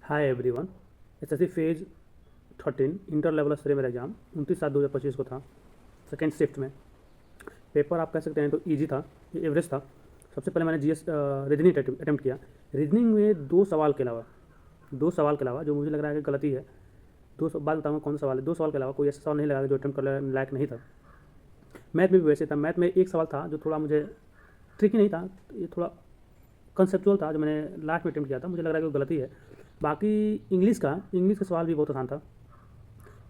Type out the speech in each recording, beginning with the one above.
Hi everyone. SSC phase 13 inter level स्तरीय मेरा exam 29/7/2025 को था। सेकेंड शिफ्ट में पेपर आप कह सकते हैं तो इजी था, एवरेज था। सबसे पहले मैंने जीएस रीजनिंग अटेम्प्ट किया। रीजनिंग में दो सवाल के अलावा जो मुझे लग रहा है कि गलती है, बात बताऊँगा कौन सा सवाल है। दो सवाल के अलावा कोई ऐसा सवाल नहीं लगा जो अटेम्प्ट करने लायक नहीं था। मैथ में भी वैसे था। मैथ में एक सवाल था जो थोड़ा मुझे ट्रिकी नहीं था, ये थोड़ा कंसेप्चुअल था, जो मैंने लास्ट में अटेम्प्ट किया था। मुझे लग रहा है कि वो गलती है। बाकी इंग्लिश का सवाल भी बहुत आसान था।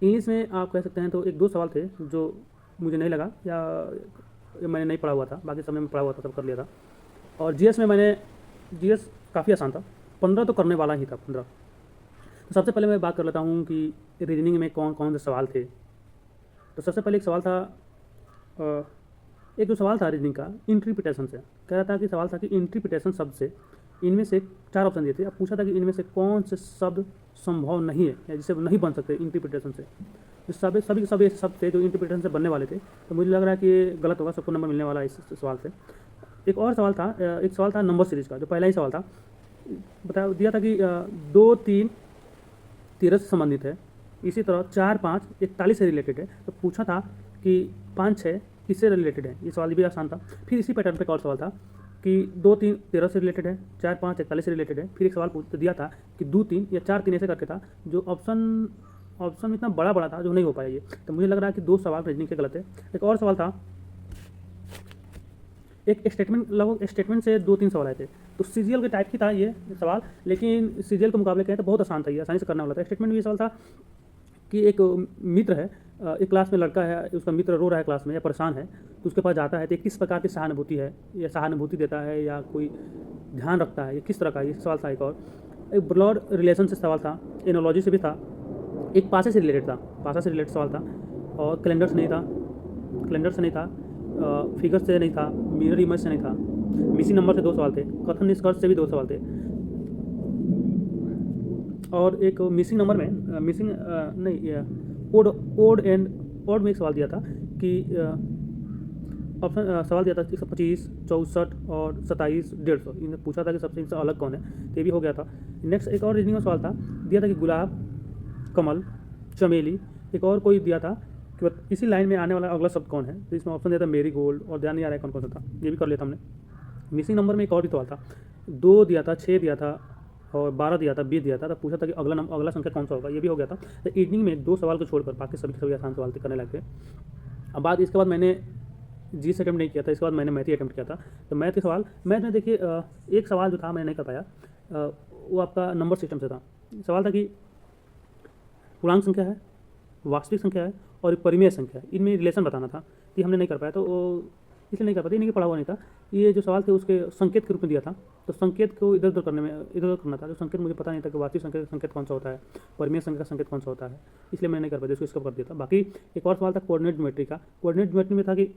इंग्लिश में आप कह सकते हैं तो एक दो सवाल थे जो मुझे नहीं लगा, या मैंने नहीं पढ़ा हुआ था। बाकी समय में पढ़ा हुआ था, सब कर लिया था। और जीएस में मैंने जीएस काफ़ी आसान था। 15 तो करने वाला ही था, 15। तो सबसे पहले मैं बात कर लेता हूँ कि रीजनिंग में कौन कौन से सवाल थे। तो सबसे पहले एक जो सवाल था रीजनिंग का, इंटरप्रिटेशन से कह रहा था कि सवाल था कि इंटरप्रिटेशन शब्द से इनमें से 4 ऑप्शन दिए थे। अब पूछा था कि इनमें से कौन से शब्द संभव नहीं है या जिसे नहीं बन सकते इंटरप्रिटेशन से। तो सभी ऐसे शब्द थे जो इंटरप्रिटेशन से बनने वाले थे। तो मुझे लग रहा है कि ये गलत होगा, सबको नंबर मिलने वाला है इस सवाल से। एक सवाल था नंबर सीरीज का, जो पहला ही सवाल था। दिया था कि 2 3 13 से संबंधित है। इसी तरह 4 5 41 से रिलेटेड है। तो पूछा था कि 5 6 किससे रिलेटेड है। ये सवाल भी आसान था। फिर इसी पैटर्न पे एक और सवाल था कि 2 3 13 से रिलेटेड है, 4 5 41 से रिलेटेड है। फिर एक सवाल पूछ दिया था कि 2 3 या 4 3 ऐसे करके था, जो ऑप्शन इतना बड़ा बड़ा था जो नहीं हो पाया ये। तो मुझे लग रहा है कि 2 सवाल रीजनिंग के गलत है। एक और सवाल था, एक स्टेटमेंट, लगभग स्टेटमेंट से 2 3 सवाल आए थे। तो सीजीएल के टाइप की था ये सवाल, लेकिन सीजीएल के मुकाबले कहें तो बहुत आसान था, ये आसानी से करने वाला था। स्टेटमेंट में ये सवाल था कि एक मित्र है, एक क्लास में लड़का है, उसका मित्र रो रहा है क्लास में या परेशान है, तो उसके पास जाता है तो किस प्रकार की सहानुभूति है, या सहानुभूति देता है या कोई ध्यान रखता है, ये किस तरह का, ये सवाल था। एक और एक ब्लड रिलेशन से सवाल था, एनोलॉजी से भी था, एक पासा से रिलेटेड सवाल था। और कैलेंडर से नहीं था, फिगर से नहीं था, मिरर इमेज से नहीं था। मिसिंग नंबर से 2 सवाल थे, कथन निष्कर्ष से भी 2 सवाल थे। और एक मिसिंग नंबर में ओड में एक सवाल दिया था कि सवाल दिया था 125 64 और 27 150। इन्हें पूछा था कि सबसे इनसे अलग कौन है, तो ये भी हो गया था। नेक्स्ट एक और रीजनिंग का सवाल था, दिया था कि गुलाब, कमल, चमेली। एक और कोई दिया था कि इसी लाइन में आने वाला अगला शब्द कौन है। तो इसमें ऑप्शन दिया था मेरी गोल्ड, और ध्यान नहीं आ रहा है कौन कौन सा था, ये भी कर लिया था हमने। मिसिंग नंबर में एक और भी सवाल था, 2 दिया था, 6 दिया था और 12 दिया था, 20 दिया था। तो पूछा था कि अगला संख्या कौन सा होगा, ये भी हो गया था। तो इवनिंग में 2 सवाल को छोड़कर बाकी सभी आसान सवाल करने लगे थे। अब इसके बाद मैंने जी से अटैम्प्ट नहीं किया था, इसके बाद मैंने मैथ ही अटैम्प्ट किया था। तो मैथ में देखिए, एक सवाल जो था मैंने नहीं कर पाया, वो आपका नंबर सिस्टम से था। सवाल था कि पूर्णांक संख्या है, वास्तविक संख्या है और परिमेय संख्या है, इनमें रिलेशन बताना था। ये हमने नहीं कर पाया, तो इसलिए नहीं कर पाते, नहीं पढ़ा हुआ नहीं था। ये जो सवाल थे उसके संकेत के रूप में दिया था, तो संकेत को इधर उधर करना था। जो संकेत मुझे पता नहीं था कि वास्तविक संख्या का संकेत कौन सा होता है, परिमेय संख्या का संकेत कौन सा होता है, इसलिए मैं नहीं कर पाया, इसको स्किप कर दिया था। बाकी एक और सवाल था कोऑर्डिनेट ज्योमेट्री का। कोऑर्डिनेट ज्योमेट्री में था कि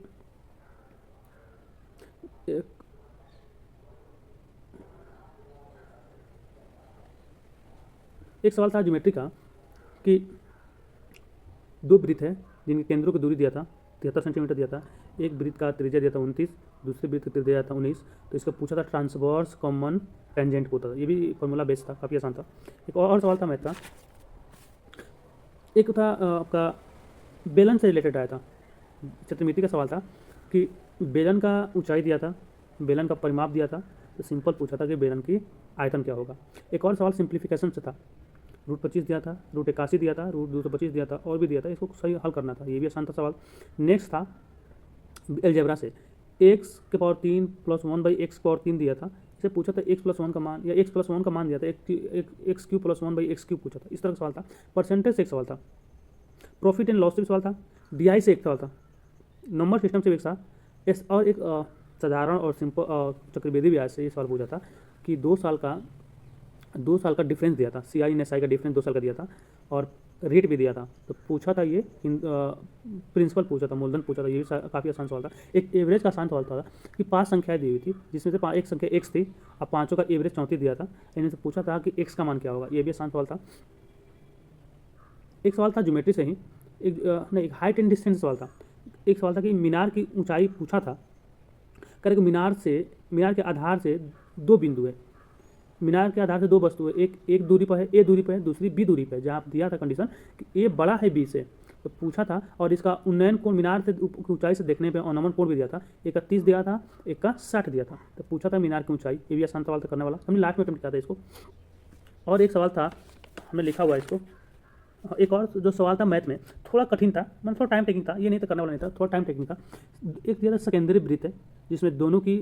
एक सवाल था ज्योमेट्री का कि 2 वृत्त है जिनके केंद्रों की दूरी दिया था 73 सेंटीमीटर दिया था। एक वृत्त का त्रिज्या दिया था 29, दूसरे वृत्त का त्रिज्या था 19। तो इसका पूछा था ट्रांसवर्स कॉमन टेंजेंट को था। ये भी फॉर्मूला बेस्ड था, काफ़ी आसान था। एक और सवाल था मैथ का, एक था आपका बेलन से रिलेटेड आया था, चित्रमिति का सवाल था कि बेलन का ऊंचाई दिया था, बेलन का परिमाप दिया था। तो सिंपल पूछा था कि बेलन की आयतन क्या होगा। एक और सवाल सिंप्लीफिकेशन से था, √25 दिया था, √81 दिया था, √225 दिया था, और भी दिया था। इसको सही हल करना था, ये भी आसान था सवाल। नेक्स्ट था अलजेब्रा से, x के पावर 3 + 1/x³ दिया था। इसे पूछा था x+1 का मान, या x+1 का मान दिया था, x³ + 1/x³ पूछा था। इस तरह का सवाल था। परसेंटेज से एक सवाल था, प्रॉफिट एंड लॉस से भी सवाल था, DI से एक सवाल था, नंबर सिस्टम से भी एक था, और एक साधारण और सिंपल चक्रवृद्धि ब्याज से ये सवाल पूछा था कि 2 साल का डिफरेंस दिया था, CI एंड SI का डिफरेंस 2 साल का दिया था, और रेट भी दिया था। तो पूछा था ये प्रिंसिपल पूछा था, मूलधन पूछा था। ये भी काफ़ी आसान सवाल था। एक एवरेज का आसान सवाल था कि 5 संख्याएं दी हुई थी, जिसमें से एक संख्या x थी, अब 5 का एवरेज 34 दिया था। इनमें से पूछा था कि x का मान क्या होगा, ये भी आसान सवाल था। एक सवाल था ज्योमेट्री से ही, एक हाइट एंड डिस्टेंस सवाल था। एक सवाल था कि मीनार की ऊंचाई पूछा था, करें मीनार के आधार से 2 बिंदु है, मीनार के आधार से दो वस्तु है, एक दूरी पर है, ए दूरी पर है, दूसरी बी दूरी पर है, जहाँ दिया था कंडीशन कि ए बड़ा है बी से, तो पूछा था। और इसका उन्नयन कोण मीनार से ऊंचाई से देखने पे अवनमन कोण भी दिया था, एक का 30 दिया था, एक का 60 दिया था। तो पूछा था मीनार की ऊंचाई, ये भी आसान सवाल था करने वाला, हमने लास्ट में अटेम्प्ट किया था इसको। और एक सवाल था, हमने लिखा हुआ है इसको, एक और जो सवाल था मैथ में थोड़ा कठिन था, मतलब थोड़ा टाइम टेकिंग था, ये नहीं था करने वाला नहीं था, थोड़ा टाइम टेकिंग था। एक दिया था सेकेंडरी वृत्त है, जिसमें दोनों की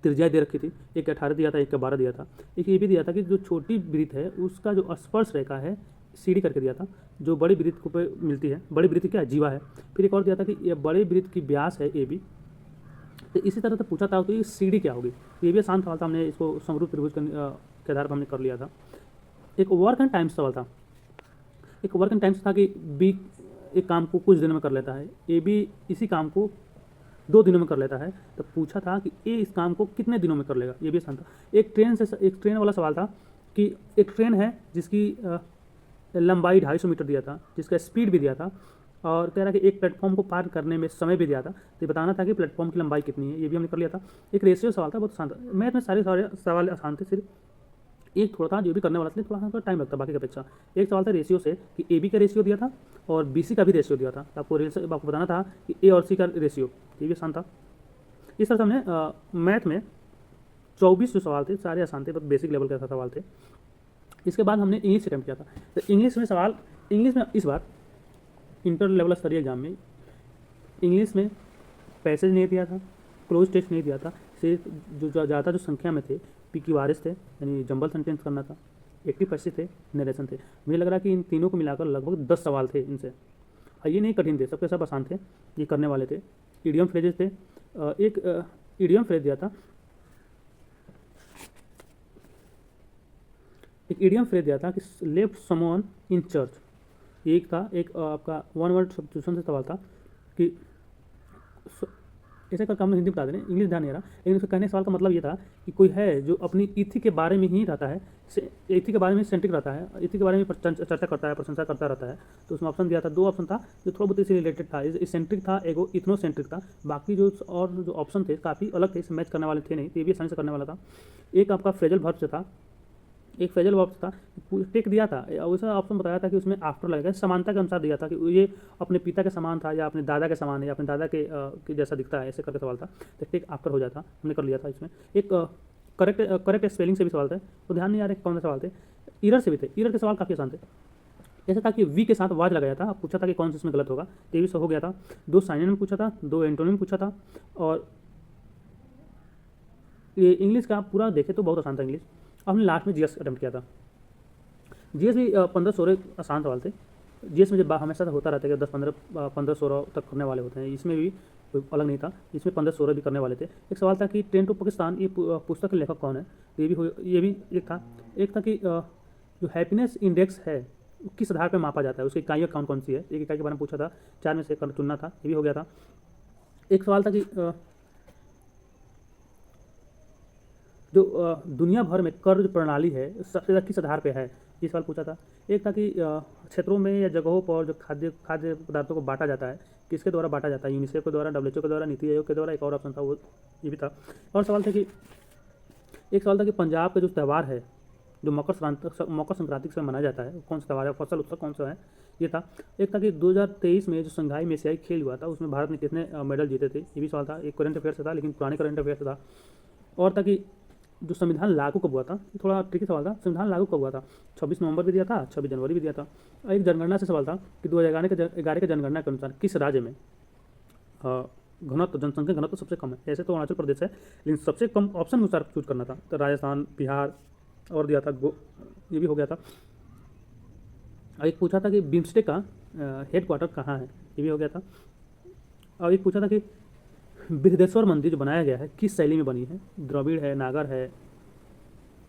त्रिज्या दे रखी थी, एक 18 दिया था, एक का 12 दिया था। एक ये भी दिया था कि जो छोटी वृत्त है उसका जो स्पर्श रेखा है सीढ़ी करके दिया था, जो बड़ी वृत्त को पे मिलती है, बड़ी वृत्त क्या है, जीवा है। फिर एक और दिया था कि ये बड़े वृत्त की व्यास है ए बी। तो इसी तरह से पूछा था कि सीढ़ी क्या होगी, ये भी आसान सवाल था, हमने इसको समरूप त्रिभुज के आधार पर हमने कर लिया था। एक वर्क एंड टाइम सवाल था, एक वर्क एंड टाइम था कि बी एक काम को कुछ दिनों में कर लेता है, ए बी इसी काम को 2 दिनों में कर लेता है। तो पूछा था कि ए इस काम को कितने दिनों में कर लेगा, ये भी आसान था। एक ट्रेन वाला सवाल था कि एक ट्रेन है जिसकी लंबाई 250 मीटर दिया था, जिसका स्पीड भी दिया था, और कह रहा कि एक प्लेटफॉर्म को पार करने में समय भी दिया था, तो ये बताना था कि प्लेटफॉर्म की लंबाई कितनी है, ये भी हमने कर लिया था। एक रेशियो सवाल था, बहुत आसान था। मैथ में सारे सवाल आसान थे, सिर्फ एक थोड़ा था जो भी करने वाला था थोड़ा सा टाइम लगता बाकी की अपेक्षा। एक सवाल था रेशियो से कि ए बी का रेशियो दिया था और बी सी का भी रेशियो दिया था, आपको बताना था कि ए और सी का रेशियो, ये भी आसान था। इस तरह से हमने मैथ में 24 जो सवाल थे सारे आसान थे, बहुत बेसिक लेवल के सवाल थे। इसके बाद हमने इंग्लिश अटैम्प्ट किया था। तो इंग्लिश में सवाल, इंग्लिश में इस बार इंटर लेवल स्तरीय एग्जाम में इंग्लिश में पैसेज नहीं दिया था, क्लोज टेक्स्ट नहीं दिया था, सिर्फ जो ज़्यादा जो संख्या में थे पी की वारिस थे, यानी जंबल सेंटेंस करना था, एक्टिव पैसिव थे, नरेशन थे। मुझे लग रहा है कि इन तीनों को मिलाकर लगभग 10 सवाल थे इनसे, और ये नहीं कठिन थे, सबके सब आसान थे, ये करने वाले थे। इडियम फ्रेजेस थे, एक इडियम फ्रेज दिया था, एक इडियम फ्रेज दिया था कि लेफ्ट समवन इन चर्च, एक था। एक आपका वन वर्ड सब्स्टिट्यूशन से सवाल था कि ऐसे का काम हिंदी बता दें, इंग्लिश ध्यान नहीं आ रहा, लेकिन उसके कहने सवाल का मतलब ये था कि कोई है जो अपनी इथि के बारे में ही रहता है, इथि के बारे में सेंट्रिक रहता है, इथि के बारे में चर्चा करता है, प्रशंसा करता रहता है। तो उसमें ऑप्शन दिया था, 2 ऑप्शन था जो थोड़ा बहुत इससे रिलेटेड था, इसेंट्रिक था, एगो इथनोसेंट्रिक था। बाकी जो और जो ऑप्शन थे काफ़ी अलग थे, इसे मैच करने वाले थे नहीं, तो ये भी आसानी से करने वाला था। एक आपका फ्रेजल वर्ब से था, एक फ्रेजल वर्ब था, टेक दिया था, वैसा ऑप्शन बताया था कि उसमें आफ्टर लगेगा, समानता के अनुसार दिया था कि ये अपने पिता के समान था या अपने दादा के समान है या अपने दादा के जैसा दिखता है, ऐसे करके सवाल था। तो टेक आफ्टर हो जाता, हमने कर लिया था इसमें। एक करेक्ट स्पेलिंग से भी सवाल थे, तो ध्यान नहीं आ रहे कौन से सवाल थे। ईरर से भी थे, ईरर के सवाल काफ़ी आसान थे। ऐसा था कि वी के साथ वाज लगाया था, पूछा था कि कौन सा इसमें गलत होगा, तो ये भी सब हो गया था। 2 साइनिम पूछा था, 2 एंटोनिम पूछा था, और ये इंग्लिश का पूरा देखे तो बहुत आसान था इंग्लिश। हमने लास्ट में जीएस अटेम्प्ट किया था। जीएस भी 15-16 आसान सवाल थे। जीएस में जब हमेशा होता रहता है कि 10-15-16 तक करने वाले होते हैं, इसमें भी कोई अलग नहीं था, इसमें 15-16 भी करने वाले थे। एक सवाल था कि ट्रेन टू पाकिस्तान, ये पुस्तक के लेखक कौन है, तो ये भी एक था। एक था कि जो हैप्पीनेस इंडेक्स है किस आधार पर मापा जाता है, उसकी इकाइयाँ कौन कौन सी है, एक इकाई के बारे में पूछा था, 4 में से चुनना था, ये भी हो गया था। एक सवाल था कि जो दुनिया भर में कर जो प्रणाली है सबसे ज़्यादा किस आधार पे है, ये सवाल पूछा था। एक था कि क्षेत्रों में या जगहों पर जो खाद्य पदार्थों को बांटा जाता है किसके द्वारा बांटा जाता है, यूनिसेफ के द्वारा, WHO के द्वारा, नीति आयोग के द्वारा। एक और ऑप्शन था वो, ये भी था। और सवाल था कि एक सवाल था कि पंजाब का जो त्यौहार है जो मकर संक्रांति से मनाया जाता है, कौन सा त्यौहार है, फसल उत्सव कौन सा है, ये था। एक था कि 2023 में जो शंघाई में एशियाई खेल हुआ था उसमें भारत ने कितने मेडल जीते थे, ये भी सवाल था। एक करंट अफेयर से था, लेकिन पुराने करंट अफेयर से था। और था कि जो संविधान लागू कब हुआ था, थोड़ा ट्रिकी सवाल था, संविधान लागू कब हुआ था, 26 नवंबर भी दिया था, 26 जनवरी भी दिया था। एक जनगणना से सवाल था कि 2011 के जनगणना के अनुसार किस राज्य में घनत्व, जनसंख्या घनत्व सबसे कम है। ऐसे तो अरुणाचल प्रदेश है, लेकिन सबसे कम ऑप्शन के अनुसार चूज करना था, तो राजस्थान, बिहार और दिया था, ये भी हो गया था। और एक पूछा था कि बिम्स्टेक का हेडक्वार्टर कहाँ है, ये भी हो गया था। और एक पूछा था कि बृहदेश्वर मंदिर जो बनाया गया है किस शैली में बनी है, द्रविड़ है, नागर है,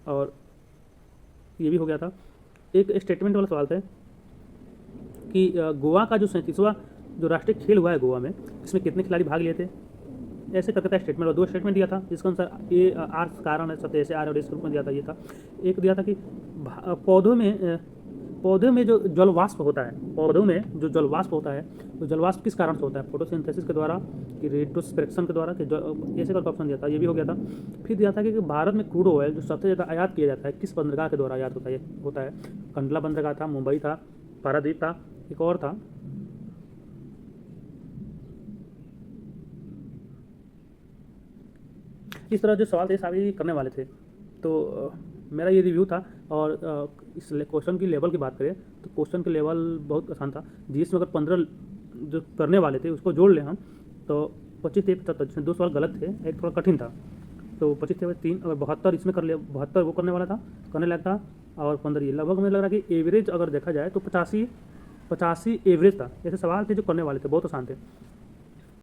और ये भी हो गया था। एक स्टेटमेंट वाला सवाल था कि गोवा का जो 37वां जो राष्ट्रीय खेल हुआ है गोवा में, इसमें कितने खिलाड़ी भाग लिए थे, ऐसे करके था स्टेटमेंट। और 2 स्टेटमेंट दिया था जिसके अनुसार ए आर्स कारण है, सत्य ऐसे आर और एस के रूप में दिया था, ये था। एक दिया था कि पौधों में पौधे में जो जल वाष्प होता है, पौधों में जो जल वाष्प होता है, तो जल वाष्प किस कारण से होता है? फोटोसिंथेसिस के द्वारा कि रेट्रोस्पेक्शन के द्वारा कि ऐसे का ऑप्शन दिया था, ये भी हो गया था। फिर दिया था कि भारत में क्रूड ऑयल जो सबसे ज़्यादा आयात किया जाता है किस बंदरगाह के द्वारा आयात होता है? कंडला बंदरगाह था, मुंबई था, पारादीप था, एक और था, इस तरह जो सवाल थे सभी करने वाले थे। तो मेरा ये रिव्यू था। और इस क्वेश्चन की लेवल की बात करें तो क्वेश्चन की लेवल बहुत आसान था। जीएस में अगर 15 जो करने वाले थे उसको जोड़ लें हम तो 25 थे 75, जिसमें 2 सवाल गलत थे, एक थोड़ा कठिन था। तो 25 थे 3, अगर 72 इसमें कर लिया, 72 वो करने वाला था, करने लायक था, और 15 ये। लगभग मुझे लग रहा है कि एवरेज अगर देखा जाए तो 85 एवरेज था। ऐसे सवाल थे जो करने वाले थे, बहुत आसान थे।